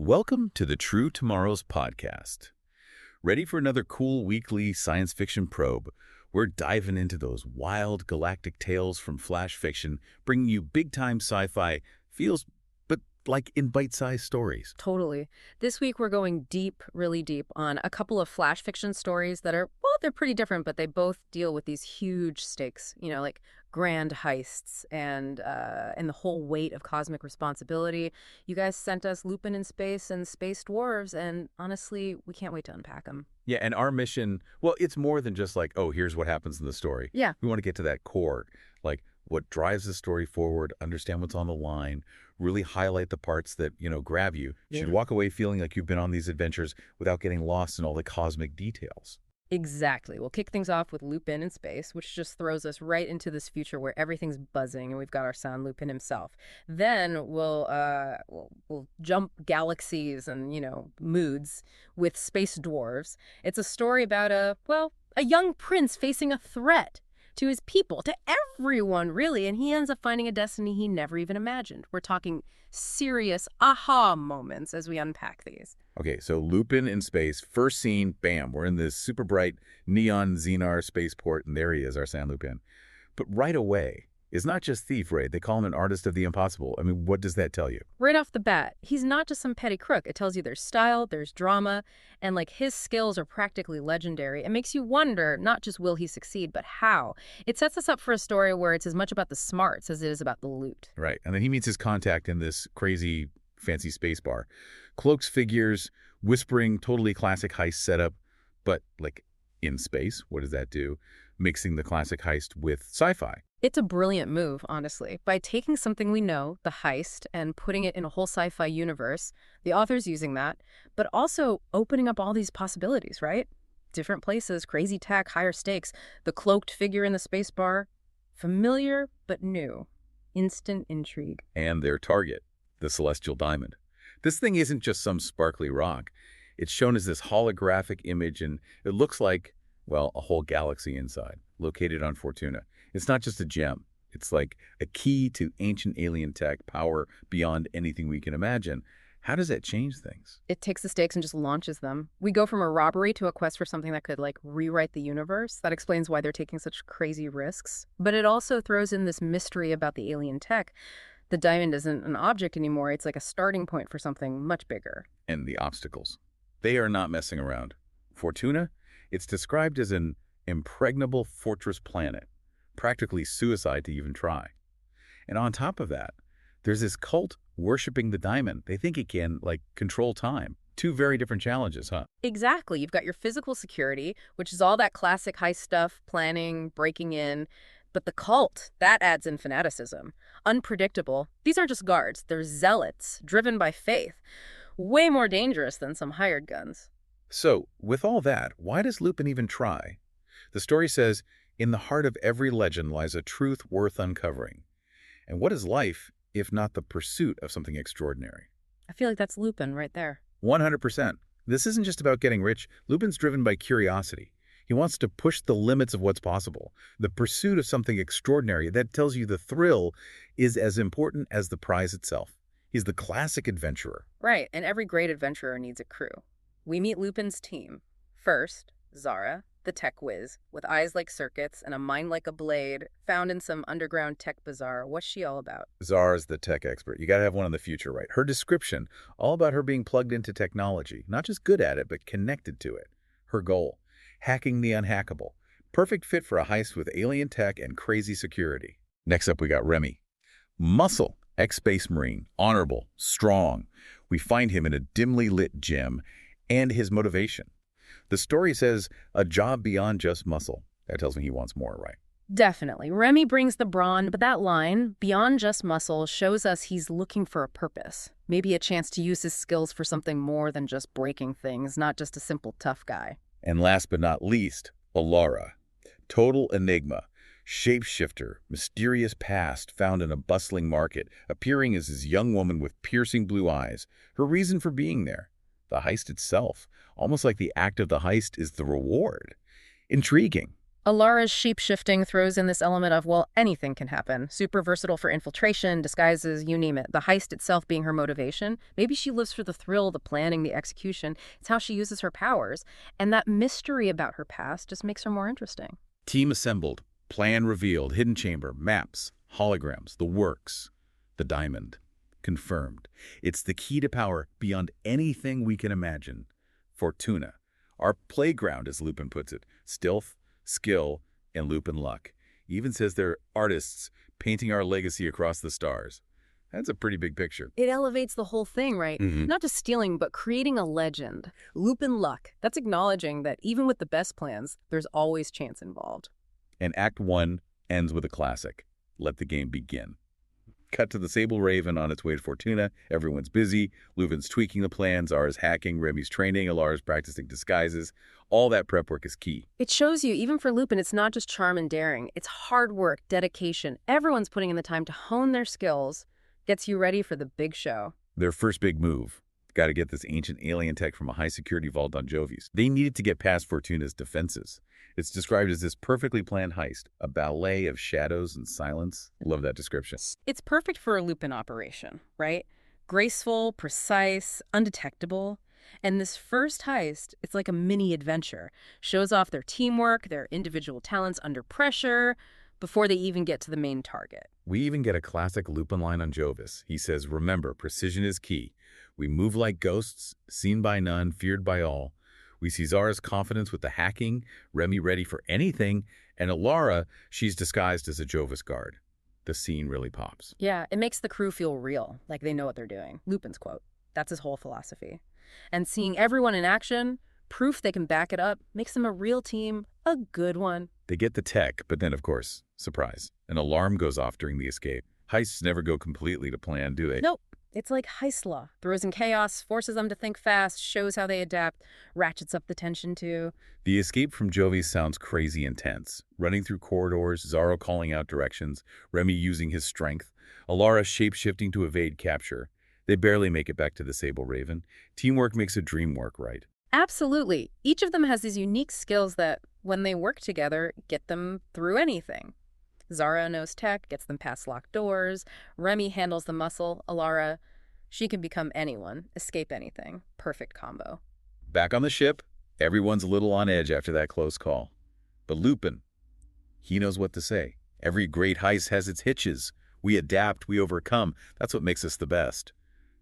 Welcome to the True Tomorrows podcast. Ready for another cool weekly science fiction probe? We're diving into those wild galactic tales from flash fiction, bringing you big-time sci-fi feels, but like in bite-sized stories. Totally. This week we're going deep, really deep, on a couple of flash fiction stories that are, well, they're pretty different, but they both deal with these huge stakes, like grand heists and the whole weight of cosmic responsibility. You guys sent us Lupin in Space and Space Dwarves, and honestly, we can't wait to unpack them. Yeah, and our mission, well, it's more than just like, oh, here's what happens in the story. Yeah. We want to get to that core, like what drives the story forward, understand what's on the line, really highlight the parts that, grab you. You should walk away feeling like you've been on these adventures without getting lost in all the cosmic details. Exactly. We'll kick things off with Lupin in Space, which just throws us right into this future where everything's buzzing and we've got Arsene Lupin himself. Then we'll jump galaxies and, moods with Space Dwarves. It's a story about a young prince facing a threat to his people, to everyone, really, and he ends up finding a destiny he never even imagined. We're talking serious aha moments as we unpack these. Okay, so Lupin in Space, first scene, bam, we're in this super bright neon Xenar spaceport, and there he is, Arsene Lupin. But right away, it's not just thief, Ray. They call him an artist of the impossible. I mean, what does that tell you? Right off the bat, he's not just some petty crook. It tells you there's style, there's drama, and his skills are practically legendary. It makes you wonder, not just will he succeed, but how. It sets us up for a story where it's as much about the smarts as it is about the loot. Right, and then he meets his contact in this crazy, fancy space bar. Cloaks figures, whispering, totally classic heist setup, but in space, what does that do? Mixing the classic heist with sci-fi. It's a brilliant move, honestly. By taking something we know, the heist, and putting it in a whole sci-fi universe, the author's using that, but also opening up all these possibilities, right? Different places, crazy tech, higher stakes, the cloaked figure in the space bar, familiar but new. Instant intrigue. And their target, the celestial diamond. This thing isn't just some sparkly rock. It's shown as this holographic image, and it looks like, a whole galaxy inside, located on Fortuna. It's not just a gem. It's like a key to ancient alien tech, power beyond anything we can imagine. How does that change things? It takes the stakes and just launches them. We go from a robbery to a quest for something that could, rewrite the universe. That explains why they're taking such crazy risks. But it also throws in this mystery about the alien tech. The diamond isn't an object anymore. It's like a starting point for something much bigger. And the obstacles. They are not messing around. Fortuna, it's described as an impregnable fortress planet, practically suicide to even try. And on top of that, there's this cult worshiping the diamond. They think it can, control time. Two very different challenges, huh? Exactly. You've got your physical security, which is all that classic heist stuff, planning, breaking in. But the cult, that adds in fanaticism. Unpredictable. These aren't just guards. They're zealots, driven by faith. Way more dangerous than some hired guns. So, with all that, why does Lupin even try? The story says, in the heart of every legend lies a truth worth uncovering. And what is life, if not the pursuit of something extraordinary? I feel like that's Lupin right there. 100%. This isn't just about getting rich. Lupin's driven by curiosity. He wants to push the limits of what's possible. The pursuit of something extraordinary that tells you the thrill is as important as the prize itself. He's the classic adventurer. Right, and every great adventurer needs a crew. We meet Lupin's team. First, Zara, the tech whiz, with eyes like circuits and a mind like a blade, found in some underground tech bazaar. What's she all about? Zara's the tech expert. You got to have one in the future, right? Her description, all about her being plugged into technology, not just good at it, but connected to it. Her goal, hacking the unhackable. Perfect fit for a heist with alien tech and crazy security. Next up, we got Remy. Muscle, ex-space marine, honorable, strong. We find him in a dimly lit gym, and his motivation. The story says a job beyond just muscle. That tells me he wants more, right? Definitely. Remy brings the brawn, but that line, beyond just muscle, shows us he's looking for a purpose. Maybe a chance to use his skills for something more than just breaking things, not just a simple tough guy. And last but not least, Alara. Total enigma. Shapeshifter, mysterious past found in a bustling market, appearing as this young woman with piercing blue eyes. Her reason for being there. The heist itself, almost like the act of the heist is the reward. Intriguing. Alara's shape-shifting throws in this element of, well, anything can happen. Super versatile for infiltration, disguises, you name it. The heist itself being her motivation. Maybe she lives for the thrill, the planning, the execution. It's how she uses her powers. And that mystery about her past just makes her more interesting. Team assembled, plan revealed, hidden chamber, maps, holograms, the works, the diamond. Confirmed. It's the key to power beyond anything we can imagine. Fortuna. Our playground, as Lupin puts it. Stealth, skill, and Lupin luck. He even says they're artists painting our legacy across the stars. That's a pretty big picture. It elevates the whole thing, right? Not just stealing, but creating a legend. Lupin luck. That's acknowledging that even with the best plans, there's always chance involved. And Act 1 ends with a classic. Let the game begin. Cut to the Sable Raven on its way to Fortuna. Everyone's busy. Lupin's tweaking the plans. Zara's hacking. Remy's training. Alara's practicing disguises. All that prep work is key. It shows you, even for Lupin, it's not just charm and daring. It's hard work, dedication. Everyone's putting in the time to hone their skills. Gets you ready for the big show. Their first big move. Got to get this ancient alien tech from a high-security vault on Jovis. They needed to get past Fortuna's defenses. It's described as this perfectly planned heist, a ballet of shadows and silence. Love that description. It's perfect for a Lupin operation, right? Graceful, precise, undetectable. And this first heist, it's like a mini adventure. Shows off their teamwork, their individual talents under pressure, before they even get to the main target. We even get a classic Lupin line on Jovis. He says, remember, precision is key. We move like ghosts, seen by none, feared by all. We see Zara's confidence with the hacking, Remy ready for anything, and Alara, she's disguised as a Jovis guard. The scene really pops. Yeah, it makes the crew feel real, like they know what they're doing. Lupin's quote. That's his whole philosophy. And seeing everyone in action, proof they can back it up, makes them a real team, a good one. They get the tech, but then, of course, surprise, an alarm goes off during the escape. Heists never go completely to plan, do they? Nope. It's like heist law. Throws in chaos, forces them to think fast, shows how they adapt, ratchets up the tension too. The escape from Jovis sounds crazy intense. Running through corridors, Zara calling out directions, Remy using his strength, Alara shape-shifting to evade capture. They barely make it back to the Sable Raven. Teamwork makes a dream work, right? Absolutely. Each of them has these unique skills that, when they work together, get them through anything. Zara knows tech, gets them past locked doors. Remy handles the muscle. Alara, she can become anyone, escape anything. Perfect combo. Back on the ship, everyone's a little on edge after that close call. But Lupin, he knows what to say. Every great heist has its hitches. We adapt, we overcome. That's what makes us the best.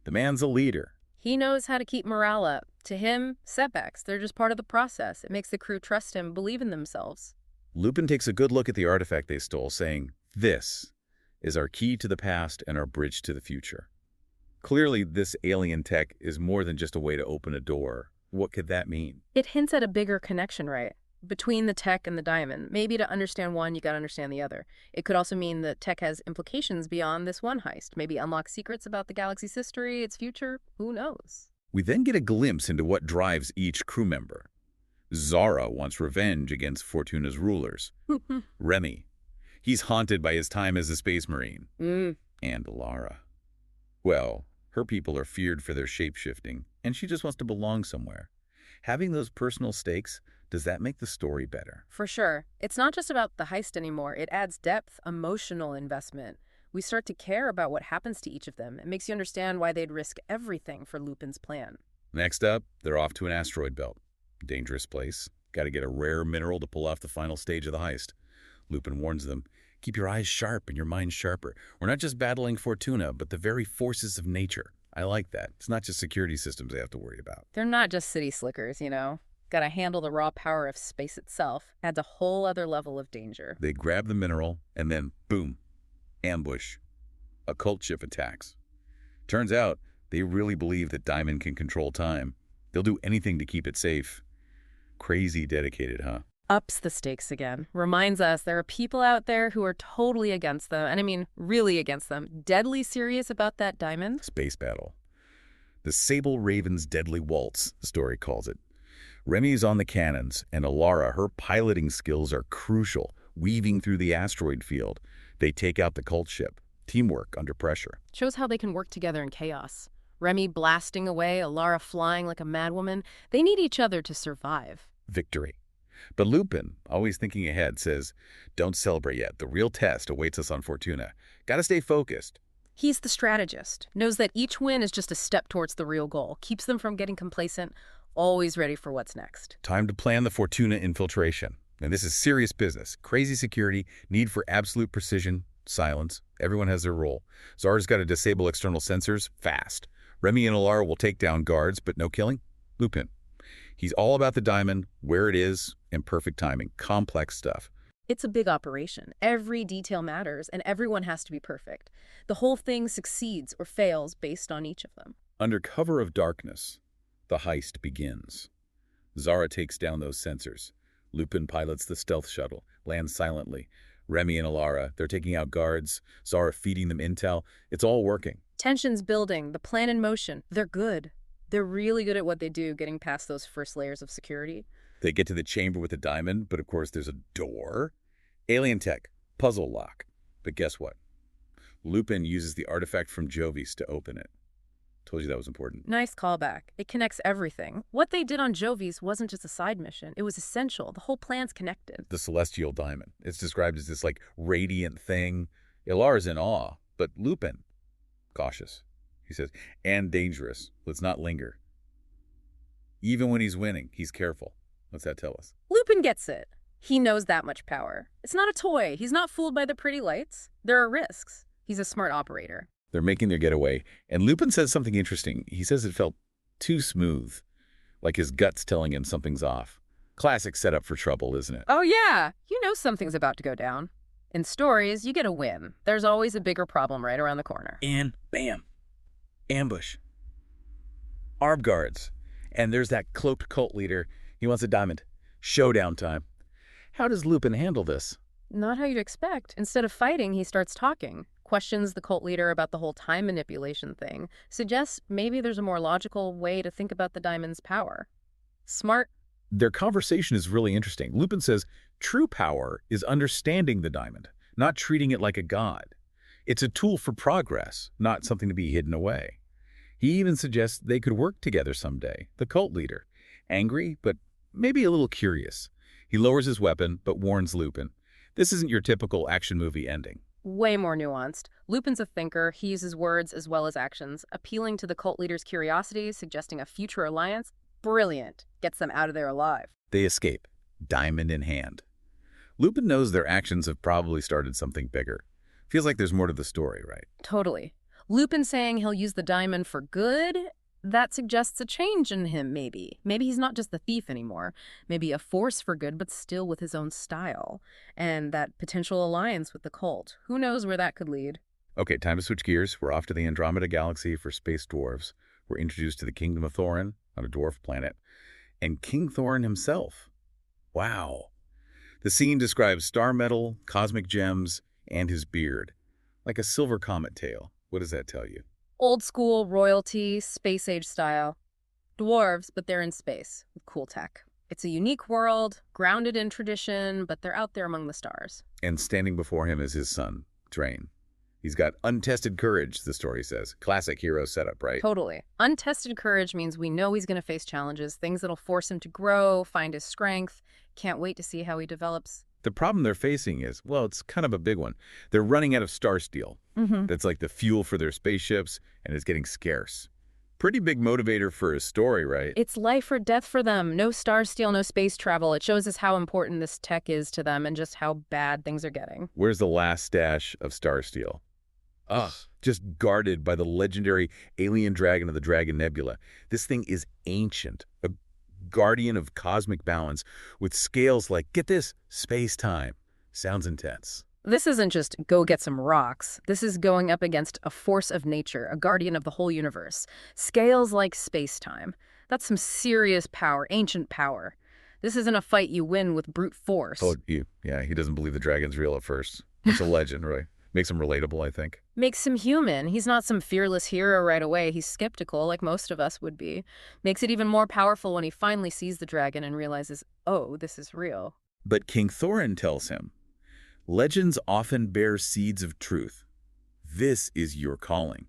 The man's a leader. He knows how to keep morale up. To him, setbacks, they're just part of the process. It makes the crew trust him, believe in themselves. Lupin takes a good look at the artifact they stole, saying, "This is our key to the past and our bridge to the future." Clearly, this alien tech is more than just a way to open a door. What could that mean? It hints at a bigger connection, right? Between the tech and the diamond. Maybe to understand one, you gotta understand the other. It could also mean that tech has implications beyond this one heist. Maybe unlock secrets about the galaxy's history, its future. Who knows? We then get a glimpse into what drives each crew member. Zara wants revenge against Fortuna's rulers. Remy, he's haunted by his time as a space marine. And Alara, well, her people are feared for their shape-shifting, and she just wants to belong somewhere. Having those personal stakes, does that make the story better? For sure. It's not just about the heist anymore. It adds depth, emotional investment. We start to care about what happens to each of them. It makes you understand why they'd risk everything for Lupin's plan. Next up, they're off to an asteroid belt. Dangerous place. Got to get a rare mineral to pull off the final stage of the heist. Lupin warns them, keep your eyes sharp and your mind sharper. We're not just battling Fortuna, but the very forces of nature. I like that. It's not just security systems they have to worry about. They're not just city slickers, you know. Gotta handle the raw power of space itself. Adds a whole other level of danger. They grab the mineral, and then, boom, ambush. A cult ship attacks. Turns out, they really believe that Diamond can control time. They'll do anything to keep it safe. Crazy dedicated, huh? Ups the stakes again. Reminds us there are people out there who are totally against them. And I mean, really against them. Deadly serious about that diamond. Space battle. The Sable Raven's deadly waltz, the story calls it. Remy's on the cannons, and Alara, her piloting skills are crucial, weaving through the asteroid field. They take out the cult ship. Teamwork under pressure. Shows how they can work together in chaos. Remy blasting away, Alara flying like a madwoman. They need each other to survive. Victory. But Lupin, always thinking ahead, says, don't celebrate yet. The real test awaits us on Fortuna. Gotta stay focused. He's the strategist, knows that each win is just a step towards the real goal, keeps them from getting complacent, always ready for what's next. Time to plan the Fortuna infiltration. And this is serious business. Crazy security, need for absolute precision, silence. Everyone has their role. Zara's got to disable external sensors fast. Remy and Alara will take down guards, but no killing. Lupin. He's all about the diamond, where it is, and perfect timing. Complex stuff. It's a big operation. Every detail matters, and everyone has to be perfect. The whole thing succeeds or fails based on each of them. Under cover of darkness, the heist begins. Zara takes down those sensors. Lupin pilots the stealth shuttle, lands silently. Remy and Alara, they're taking out guards. Zara feeding them intel. It's all working. Tension's building, the plan in motion. They're good. They're really good at what they do, getting past those first layers of security. They get to the chamber with the diamond, but of course there's a door. Alien tech, puzzle lock. But guess what? Lupin uses the artifact from Jovis to open it. Told you that was important. Nice callback. It connects everything. What they did on Jovis wasn't just a side mission. It was essential. The whole plan's connected. The celestial diamond. It's described as this, like, radiant thing. Ilara's in awe, but Lupin, cautious. He says, and dangerous. Let's not linger. Even when he's winning, he's careful. What's that tell us? Lupin gets it. He knows that much power. It's not a toy. He's not fooled by the pretty lights. There are risks. He's a smart operator. They're making their getaway, and Lupin says something interesting. He says it felt too smooth, like his gut's telling him something's off. Classic setup for trouble, isn't it? Oh yeah, you know something's about to go down. In stories, you get a win. There's always a bigger problem right around the corner. And bam, ambush. Armed guards. And there's that cloaked cult leader. He wants a diamond. Showdown time. How does Lupin handle this? Not how you'd expect. Instead of fighting, he starts talking. Questions the cult leader about the whole time manipulation thing. Suggests maybe there's a more logical way to think about the diamond's power. Smart. Their conversation is really interesting. Lupin says true power is understanding the diamond, not treating it like a god. It's a tool for progress, not something to be hidden away. He even suggests they could work together someday. The cult leader, angry, but maybe a little curious. He lowers his weapon, but warns Lupin. This isn't your typical action movie ending. Way more nuanced. Lupin's a thinker. He uses words as well as actions, appealing to the cult leader's curiosity, suggesting a future alliance. Brilliant. Gets them out of there alive. They escape, diamond in hand. Lupin knows their actions have probably started something bigger. Feels like there's more to the story, right? Totally. Lupin saying he'll use the diamond for good, that suggests a change in him, maybe. Maybe he's not just the thief anymore. Maybe a force for good, but still with his own style. And that potential alliance with the cult. Who knows where that could lead? Okay, time to switch gears. We're off to the Andromeda Galaxy for space dwarves. We're introduced to the Kingdom of Thorin on a dwarf planet. And King Thorin himself. Wow. The scene describes star metal, cosmic gems, and his beard. Like a silver comet tail. What does that tell you? Old school, royalty, space age style. Dwarves, but they're in space with cool tech. It's a unique world, grounded in tradition, but they're out there among the stars. And standing before him is his son, Drain. He's got untested courage, the story says. Classic hero setup, right? Totally. Untested courage means we know he's going to face challenges, things that'll force him to grow, find his strength. Can't wait to see how he develops. The problem they're facing is, well, it's kind of a big one. They're running out of Starsteel. That's like the fuel for their spaceships, and it's getting scarce. Pretty big motivator for a story, right? It's life or death for them. No Starsteel, no space travel. It shows us how important this tech is to them and just how bad things are getting. Where's the last stash of Starsteel? Ugh, just guarded by the legendary alien dragon of the Dragon Nebula. This thing is ancient, a guardian of cosmic balance with scales like, get this, space-time. Sounds intense. This isn't just go get some rocks. This is going up against a force of nature, a guardian of the whole universe. Scales like space-time. That's some serious power, ancient power. This isn't a fight you win with brute force. Oh, yeah, he doesn't believe the dragon's real at first. It's a legend, right? Makes him relatable, I think. Makes him human. He's not some fearless hero right away. He's skeptical, like most of us would be. Makes it even more powerful when he finally sees the dragon and realizes, oh, this is real. But King Thorin tells him, legends often bear seeds of truth. This is your calling.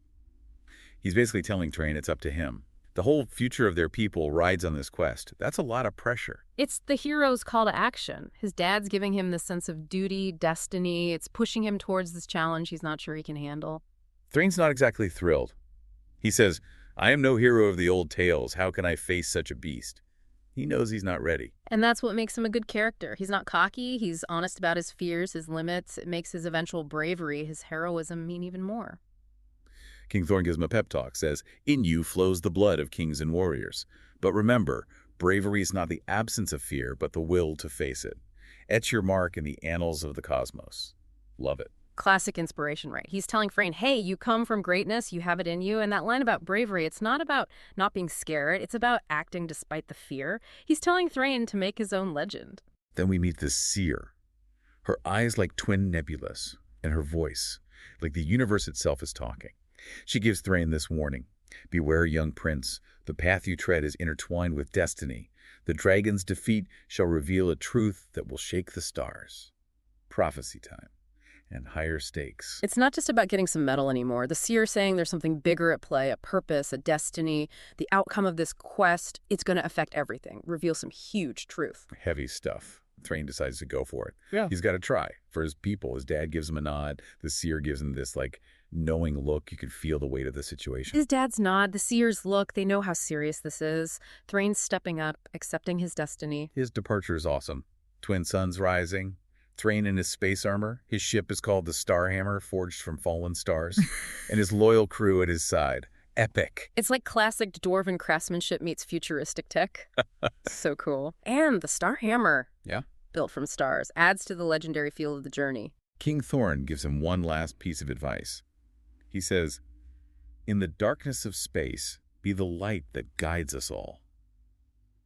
He's basically telling Train it's up to him. The whole future of their people rides on this quest. That's a lot of pressure. It's the hero's call to action. His dad's giving him this sense of duty, destiny. It's pushing him towards this challenge he's not sure he can handle. Thrain's not exactly thrilled. He says, I am no hero of the old tales. How can I face such a beast? He knows he's not ready. And that's what makes him a good character. He's not cocky. He's honest about his fears, his limits. It makes his eventual bravery, his heroism mean even more. King Thorn gives him a pep talk, says, in you flows the blood of kings and warriors. But remember, bravery is not the absence of fear, but the will to face it. Etch your mark in the annals of the cosmos. Love it. Classic inspiration, right? He's telling Thrain, hey, you come from greatness, you have it in you. And that line about bravery, it's not about not being scared. It's about acting despite the fear. He's telling Thrain to make his own legend. Then we meet the seer. Her eyes like twin nebulas, and her voice, like the universe itself is talking. She gives Thrain this warning. Beware, young prince. The path you tread is intertwined with destiny. The dragon's defeat shall reveal a truth that will shake the stars. Prophecy time. And higher stakes. It's not just about getting some metal anymore. The seer saying there's something bigger at play, a purpose, a destiny. The outcome of this quest, it's going to affect everything, reveal some huge truth. Heavy stuff. Thrain decides to go for it. Yeah. He's got to try. For his people, his dad gives him a nod. The seer gives him this, knowing look. You can feel the weight of the situation. His dad's nod, the seer's look, they know how serious this is. Thrain's stepping up, accepting his destiny. His departure is awesome. Twin suns rising. Thrain in his space armor. His ship is called the Starhammer, forged from fallen stars. And his loyal crew at his side. Epic. It's like classic dwarven craftsmanship meets futuristic tech. So cool. And the Starhammer. Yeah. Built from stars, adds to the legendary feel of the journey. King Thorn gives him one last piece of advice. He says, in the darkness of space, be the light that guides us all.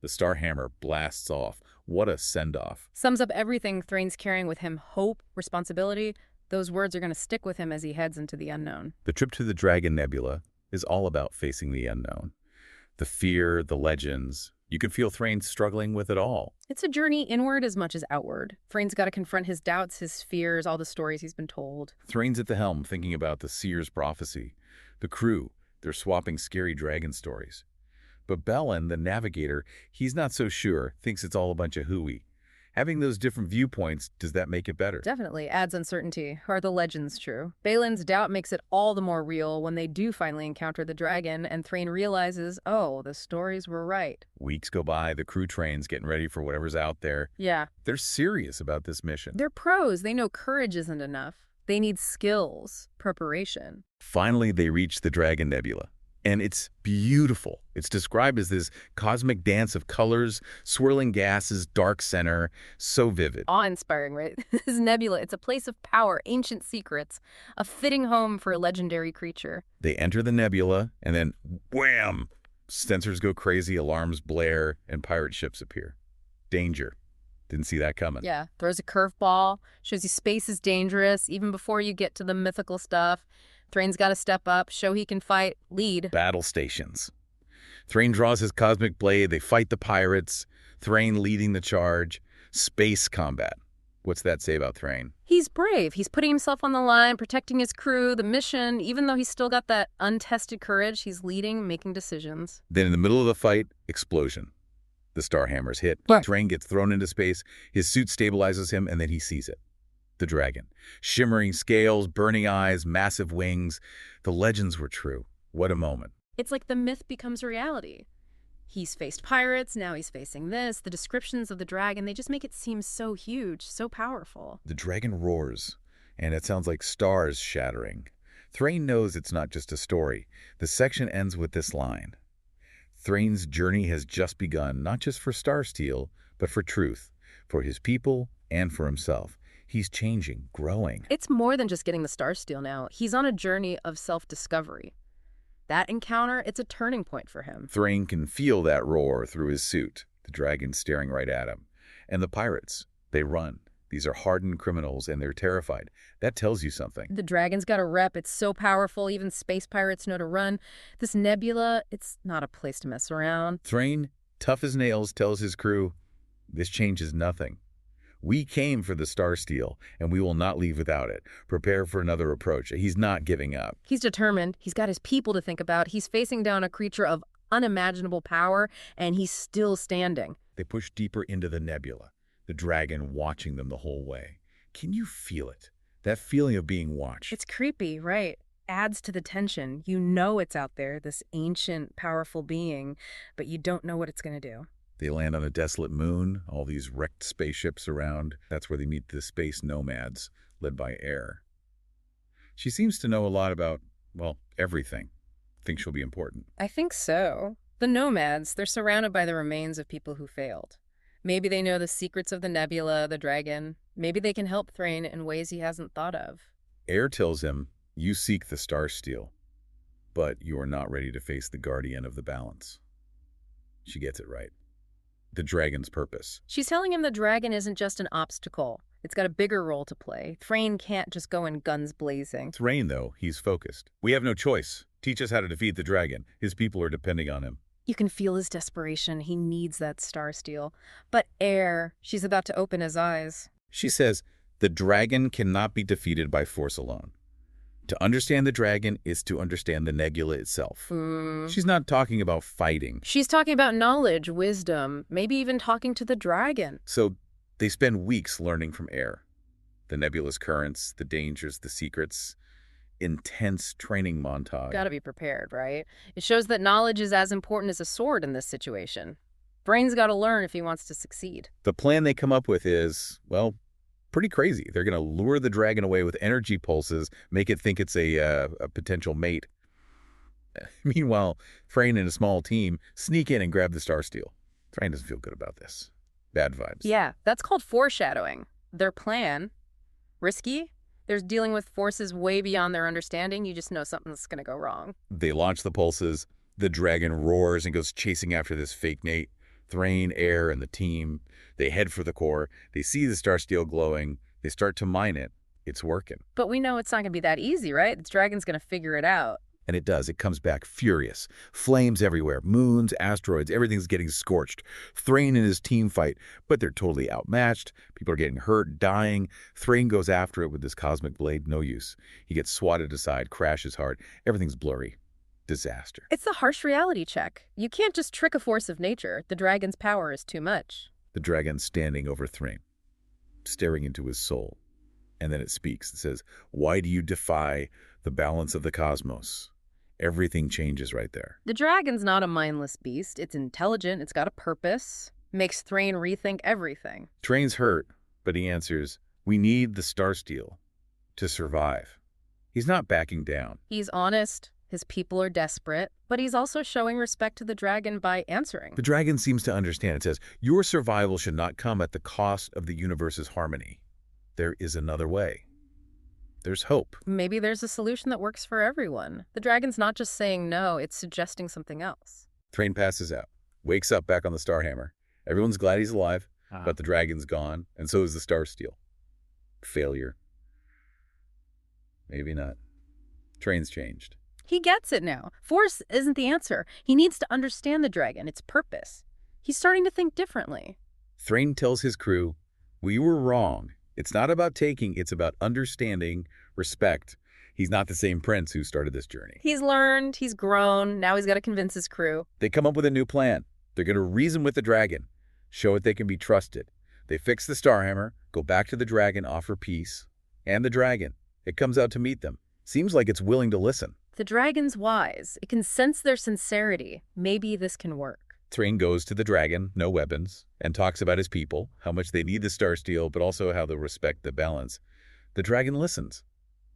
The Starhammer blasts off. What a send-off. Sums up everything Thrain's carrying with him. Hope, responsibility. Those words are going to stick with him as he heads into the unknown. The trip to the Dragon Nebula is all about facing the unknown. The fear, the legends. You can feel Thrain struggling with it all. It's a journey inward as much as outward. Thrain's got to confront his doubts, his fears, all the stories he's been told. Thrain's at the helm thinking about the seer's prophecy. The crew, they're swapping scary dragon stories. But Balin, the navigator, he's not so sure, thinks it's all a bunch of hooey. Having those different viewpoints, does that make it better? Definitely adds uncertainty. Are the legends true? Balin's doubt makes it all the more real when they do finally encounter the dragon, and Thrain realizes, oh, the stories were right. Weeks go by, the crew trains, getting ready for whatever's out there. Yeah. They're serious about this mission. They're pros. They know courage isn't enough. They need skills, preparation. Finally, they reach the Dragon Nebula. And it's beautiful. It's described as this cosmic dance of colors, swirling gases, dark center, so vivid. Awe-inspiring, right? This nebula, it's a place of power, ancient secrets, a fitting home for a legendary creature. They enter the nebula, and then wham! Sensors go crazy, alarms blare, and pirate ships appear. Danger. Didn't see that coming. Yeah, throws a curveball, shows you space is dangerous, even before you get to the mythical stuff. Thrain's got to step up, show he can fight, lead. Battle stations. Thrain draws his cosmic blade. They fight the pirates. Thrain leading the charge. Space combat. What's that say about Thrain? He's brave. He's putting himself on the line, protecting his crew, the mission. Even though he's still got that untested courage, he's leading, making decisions. Then in the middle of the fight, explosion. The Starhammer's hit. Thrain gets thrown into space. His suit stabilizes him, and then he sees it. The dragon. Shimmering scales, burning eyes, massive wings. The legends were true. What a moment. It's like the myth becomes reality. He's faced pirates, now he's facing this. The descriptions of the dragon, they just make it seem so huge, so powerful. The dragon roars, and it sounds like stars shattering. Thrain knows it's not just a story. The section ends with this line. Thrain's journey has just begun, not just for Starsteel, but for truth, for his people, and for himself. He's changing, growing. It's more than just getting the Starsteel now. He's on a journey of self-discovery. That encounter, it's a turning point for him. Thrain can feel that roar through his suit, the dragon staring right at him. And the pirates, they run. These are hardened criminals, and they're terrified. That tells you something. The dragon's got a rep. It's so powerful. Even space pirates know to run. This nebula, it's not a place to mess around. Thrain, tough as nails, tells his crew, this changes nothing. We came for the Starsteel, and we will not leave without it. Prepare for another approach. He's not giving up. He's determined. He's got his people to think about. He's facing down a creature of unimaginable power, and he's still standing. They push deeper into the nebula, the dragon watching them the whole way. Can you feel it? That feeling of being watched. It's creepy, right? Adds to the tension. You know it's out there, this ancient, powerful being, but you don't know what it's going to do. They land on a desolate moon, all these wrecked spaceships around. That's where they meet the space nomads, led by Air. She seems to know a lot about, well, everything. Think she'll be important. I think so. The nomads, they're surrounded by the remains of people who failed. Maybe they know the secrets of the nebula, the dragon. Maybe they can help Thrain in ways he hasn't thought of. Air tells him, you seek the Starsteel, but you are not ready to face the guardian of the balance. She gets it right. The dragon's purpose. She's telling him the dragon isn't just an obstacle. It's got a bigger role to play. Thrain can't just go in guns blazing. Thrain, though, he's focused. We have no choice. Teach us how to defeat the dragon. His people are depending on him. You can feel his desperation. He needs that Starsteel. But Air, she's about to open his eyes. She says, the dragon cannot be defeated by force alone. To understand the dragon is to understand the nebula itself. She's not talking about fighting. She's talking about knowledge, wisdom, maybe even talking to the dragon. So they spend weeks learning from Air. The nebula's currents, the dangers, the secrets. Intense training montage. Gotta be prepared, right? It shows that knowledge is as important as a sword in this situation. Thrain's gotta learn if he wants to succeed. The plan they come up with is, well, pretty crazy. They're going to lure the dragon away with energy pulses, make it think it's a potential mate. Meanwhile, Thrain and a small team sneak in and grab the Starsteel. Thrain doesn't feel good about this. Bad vibes. Yeah, that's called foreshadowing. Their plan, risky. There's dealing with forces way beyond their understanding. You just know something's going to go wrong. They launch the pulses. The dragon roars and goes chasing after this fake mate. Thrain, Air, and the team, they head for the core. They see the Starsteel glowing. They start to mine it. It's working. But we know it's not going to be that easy, right? The dragon's going to figure it out. And it does. It comes back furious. Flames everywhere. Moons, asteroids, everything's getting scorched. Thrain and his team fight, but they're totally outmatched. People are getting hurt, dying. Thrain goes after it with this cosmic blade. No use. He gets swatted aside, crashes hard. Everything's blurry. Disaster. It's a harsh reality check. You can't just trick a force of nature. The dragon's power is too much. The dragon's standing over Thrain, staring into his soul. And then it speaks. It says, why do you defy the balance of the cosmos? Everything changes right there. The dragon's not a mindless beast. It's intelligent. It's got a purpose. Makes Thrain rethink everything. Thrain's hurt, but he answers, we need the Starsteel to survive. He's not backing down. He's honest. His people are desperate, but he's also showing respect to the dragon by answering. The dragon seems to understand. It says, your survival should not come at the cost of the universe's harmony. There is another way. There's hope. Maybe there's a solution that works for everyone. The dragon's not just saying no, it's suggesting something else. Thrain passes out, wakes up back on the Starhammer. Everyone's glad he's alive, but the dragon's gone, and so is the Starsteel. Failure. Maybe not. Thrain's changed. He gets it now. Force isn't the answer. He needs to understand the dragon, its purpose. He's starting to think differently. Thrain tells his crew, we were wrong. It's not about taking, it's about understanding, respect. He's not the same prince who started this journey. He's learned, he's grown, now he's got to convince his crew. They come up with a new plan. They're going to reason with the dragon, show it they can be trusted. They fix the Starhammer, go back to the dragon, offer peace. And the dragon, it comes out to meet them. Seems like it's willing to listen. The dragon's wise. It can sense their sincerity. Maybe this can work. Thrain goes to the dragon, no weapons, and talks about his people, how much they need the Starsteel, but also how they'll respect the balance. The dragon listens.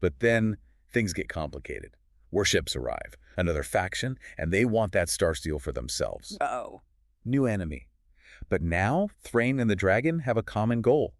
But then things get complicated. Warships arrive, another faction, and they want that Starsteel for themselves. Oh. New enemy. But now, Thrain and the dragon have a common goal.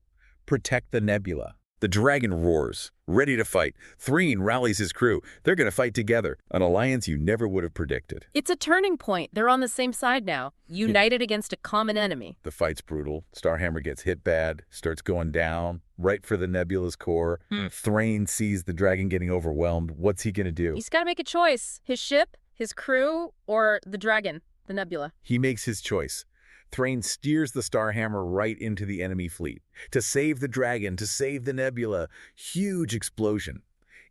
Protect the nebula. The dragon roars, ready to fight. Thrain rallies his crew. They're going to fight together, an alliance you never would have predicted. It's a turning point. They're on the same side now, united against a common enemy. The fight's brutal. Starhammer gets hit bad, starts going down, right for the nebula's core. Thrain sees the dragon getting overwhelmed. What's he going to do? He's got to make a choice. His ship, his crew, or the dragon, the nebula. He makes his choice. Thrain steers the Starhammer right into the enemy fleet. To save the dragon, to save the nebula. Huge explosion.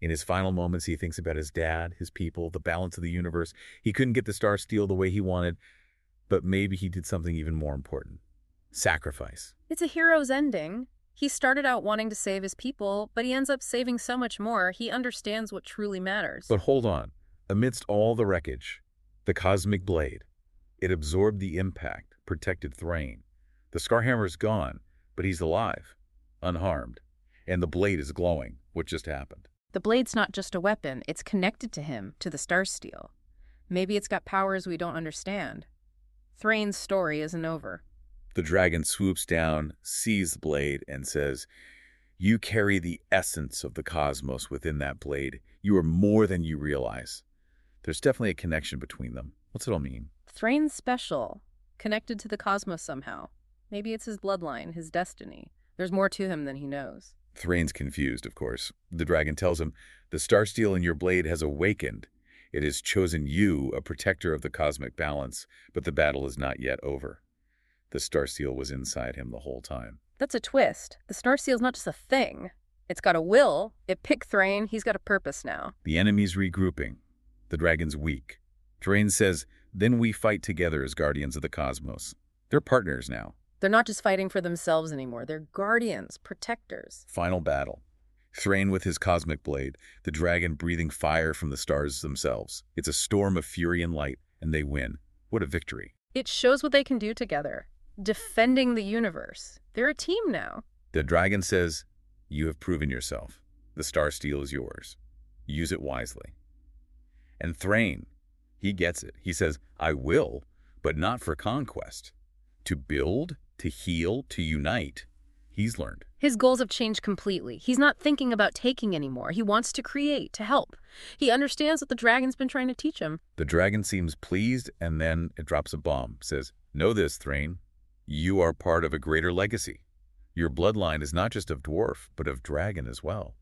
In his final moments, he thinks about his dad, his people, the balance of the universe. He couldn't get the Starsteel the way he wanted, but maybe he did something even more important. Sacrifice. It's a hero's ending. He started out wanting to save his people, but he ends up saving so much more, he understands what truly matters. But hold on. Amidst all the wreckage, the cosmic blade, it absorbed the impact, protected Thrain. The Scarhammer's gone, but he's alive, unharmed. And the blade is glowing. What just happened? The blade's not just a weapon, it's connected to him, to the Starsteel. Maybe it's got powers we don't understand. Thrain's story isn't over. The dragon swoops down, sees the blade, and says, "You carry the essence of the cosmos within that blade. You are more than you realize." There's definitely a connection between them. What's it all mean? Thrain's special, connected to the cosmos somehow. Maybe it's his bloodline, his destiny. There's more to him than he knows. Thrain's confused, of course. The dragon tells him, "The Starsteel in your blade has awakened. It has chosen you, a protector of the cosmic balance, but the battle is not yet over." The Starsteel was inside him the whole time. That's a twist. The Starsteel's not just a thing. It's got a will. It picked Thrain. He's got a purpose now. The enemy's regrouping. The dragon's weak. Thrain says, "Then we fight together as guardians of the cosmos." They're partners now. They're not just fighting for themselves anymore. They're guardians, protectors. Final battle. Thrain with his cosmic blade, the dragon breathing fire from the stars themselves. It's a storm of fury and light, and they win. What a victory. It shows what they can do together. Defending the universe. They're a team now. The dragon says, "You have proven yourself. The Starsteel is yours. Use it wisely." And Thrain, he gets it. He says, "I will, but not for conquest. To build, to heal, to unite." He's learned. His goals have changed completely. He's not thinking about taking anymore. He wants to create, to help. He understands what the dragon's been trying to teach him. The dragon seems pleased, and then it drops a bomb. Says, "Know this, Thrain. You are part of a greater legacy. Your bloodline is not just of dwarf, but of dragon as well.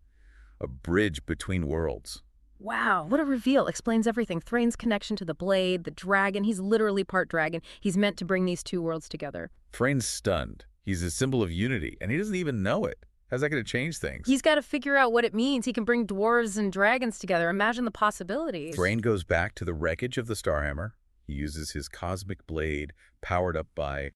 A bridge between worlds." Wow, what a reveal. Explains everything. Thrain's connection to the blade, the dragon. He's literally part dragon. He's meant to bring these two worlds together. Thrain's stunned. He's a symbol of unity, and he doesn't even know it. How's that going to change things? He's got to figure out what it means. He can bring dwarves and dragons together. Imagine the possibilities. Thrain goes back to the wreckage of the Starhammer. He uses his cosmic blade, powered up by